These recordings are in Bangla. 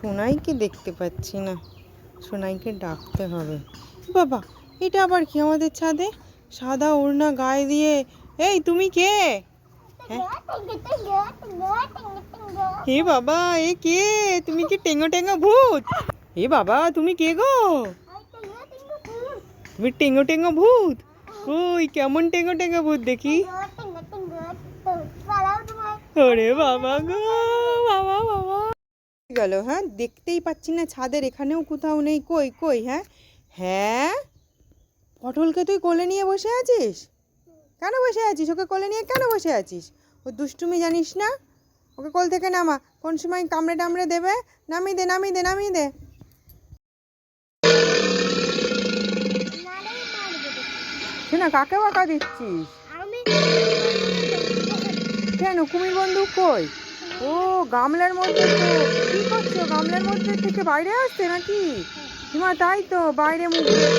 সোনাইকে দেখতে পাচ্ছি না, সোনাইকে ডাকতে হবে। বাবা, এটা আবার কি আমাদের ছাদে সাদা ওড়না গায়ে দিয়ে? এই তুমি কে? হ্যাঁ, হে বাবা, এ কে? তুমি কি টেঙ্গো টেঙ্গো ভূত? এ বাবা, তুমি কে গো? তুমি টেঙ্গো টেঙ্গো ভূত? কই কেমন টেঙ্গো টেঙ্গো ভূত দেখি? ওরে বাবা গো, বাবা বাবা গেল। হ্যাঁ, দেখতেই পাচ্ছি না, ছাদের এখানেও কোথাও নেই। কই কই? হ্যাঁ হ্যাঁ, পটলকে তুই কোলে নিয়ে বসে আছিস? কেন বসে আছিস? ওকে কোলে নিয়ে কেন বসে আছিস? ও দুষ্টুমি জানিস না? ওকে কোল থেকে নামা, কোন সময় কামড়ে টামড়ে দেবে। নামিয়ে দে, নামিয়ে দে, নামিয়ে দে। শোনা, কাকে বকা দিচ্ছিস? কেন, কুমির বন্দুক কই? ও গামলার মধ্যে তো। কি করছো? গামলার মধ্যে থেকে বাইরে আসছে নাকি? মা তাই তো, বাইরে মুখ দিয়ে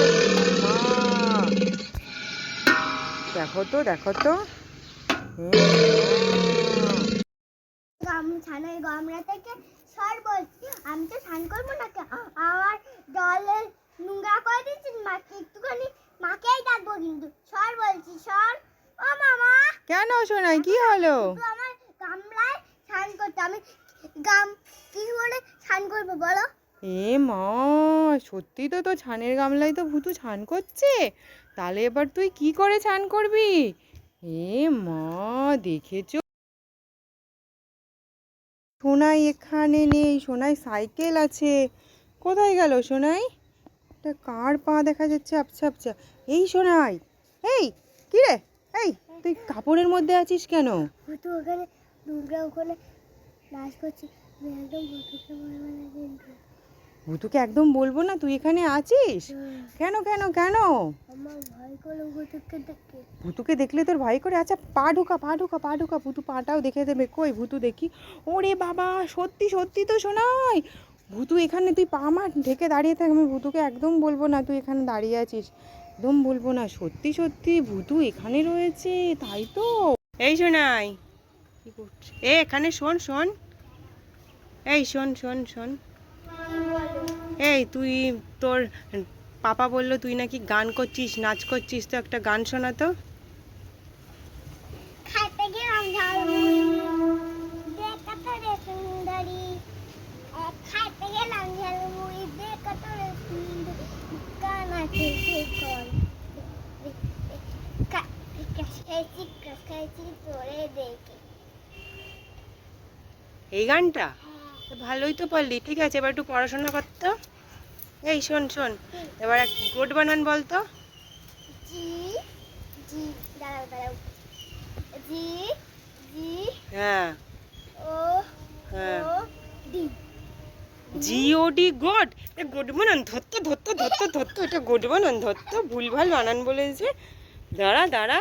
দেখো তো, দেখো তো। ছানের গামলা থেকে সর বলছি, আমি তো স্নান করবো না। আমার জলে নোংরা করে দিচ্ছি, মাকে একটুখানি মাকেই ডাকবো কিন্তু। সর বলছি, সর। ও মামা। কেন সোনাই, কি হলো? আমার গামলায় স্নান করতে, আমি গাম কি করে স্নান করবো বলো? এ মা, সত্যি তো, তো ছানের গামলায় তো ভুতু ছান করছে। তাহলে এবার তুই কি করে ছান করবি? এ মা, দেখেছো? সোনাই এখানে নেই। সোনাই সাইকেল আছে। কোথায় গেল সোনাই? একটা কার পা দেখা যাচ্ছে আবছা আবছা। এই সোনাই, এই কি রে? এই তুই কাপড়ের মধ্যে আছিস কেন? ভুতু ওখানে নোংরা, ওখানে নাচ করছি। আমি একদম ভুতুকে বলবো না কিন্তু। ভুতুকে একদম বলবো না? তুই এখানে আছিস কেন? কেন কেন? আমার ভয় করে ভুতুকে দেখে। ভুতুকে দেখলে তোর ভয় করে? আচ্ছা, পা ঢোকা, পা ঢোকা, পা ঢোকা, ভুতু পাটাও দেখে দেবে। কই ভুতু দেখি। ওরে বাবা, সত্যি সত্যি তো শোনাই, ভুতু এখানে। তুই পা মা ঢেকে দাঁড়িয়ে থাক, আমি ভুতুকে একদম বলবো না তুই এখানে দাঁড়িয়ে আছিস। একদম বলবো না। সত্যি সত্যি ভুতু এখানে রয়েছে, তাই তো। এই শোনাই, কি করছিস? এখানে শোন শোন, এই শোন শোন শোন। এই তুই, তোর পাপা বললো তুই নাকি গান করছিস, নাচ করছিস, তো একটা গান শোনা তো। খাইতে গেলাম ঝালমুড়ি, দেখতে রে সুন্দরী। খাইতে গেলাম ঝালমুড়ি, দেখতে রে সুন্দরী। গান আছে কল, খাইছি তোরে দেখে। এই গানটা ভালোই তো পারলি। ঠিক আছে, এবার একটু পড়াশোনা করতো। এই শোন শোন, এবার এক গুড বানান বলতো। জি জি, দাঁড়াও দাঁড়াও। জি জি, হ্যাঁ ও হ্যাঁ, ও ডি। GOD god. এটা গুড বানান ধরতো ধরতো ধরতো ধরতো, এটা গুড বানান ধরতো, ভুলভাল বানান বলেছে। দাঁড়া দাঁড়া,